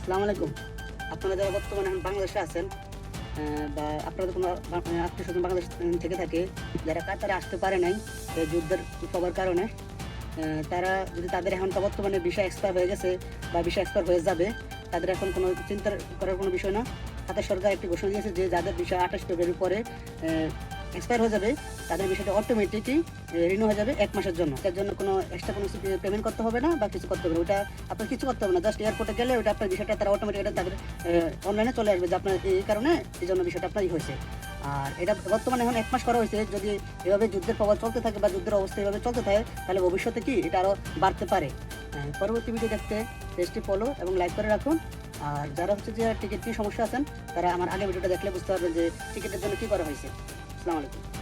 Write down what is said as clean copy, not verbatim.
আসসালামু আলাইকুম। আপনারা যারা বর্তমানে এখন বাংলাদেশে আছেন বা আপনাদের কোনো আত্মীয়স্বজন বাংলাদেশ থেকে থাকে, যারা কাতারে আসতে পারে নাই এই যুদ্ধের প্রভাবের কারণে, তারা যদি তাদের এখন বর্তমানে ভিসা এক্সপায়ার হয়ে গেছে বা ভিসা এক্সপায়ার হয়ে যাবে, তাদের এখন কোনো চিন্তা করার কোনো বিষয় না। কাতার সরকার একটি ঘোষণা দিয়েছে যে যাদের ভিসা 28 ফেব্রুয়ারির পরে এক্সপায়ার হয়ে যাবে, তাদের বিষয়টা অটোমেটিকই রিনিউ হয়ে যাবে 1 মাসের জন্য। তার জন্য কোনো এক্সট্রা কোনো পেমেন্ট করতে হবে না বা কিছু করতে হবে না। ওটা আপনার কিছু করতে হবে না, জাস্ট এয়ারপোর্টে গেলে ওটা আপনার বিষয়টা তারা অটোমেটিক এটা তাদের অনলাইনে চলে আসবে যে আপনার এই কারণে এই জন্য বিষয়টা আপনারই হয়েছে। আর এটা বর্তমানে এখন 1 মাস করা হয়েছে। যদি এভাবে যুদ্ধের প্রভাব চলতে থাকে বা যুদ্ধের অবস্থা এভাবে চলতে থাকে, তাহলে ভবিষ্যতে কি এটা আরও বাড়তে পারে। পরবর্তী ভিডিও দেখতে পেজটি ফলো এবং লাইক করে রাখুন। আর যারা হচ্ছে যে টিকিট নিয়ে সমস্যা আছেন, তারা আমার আগে ভিডিওটা দেখলে বুঝতে পারবেন যে টিকিটের জন্য কী করা হয়েছে। আসসালামু আলাইকুম।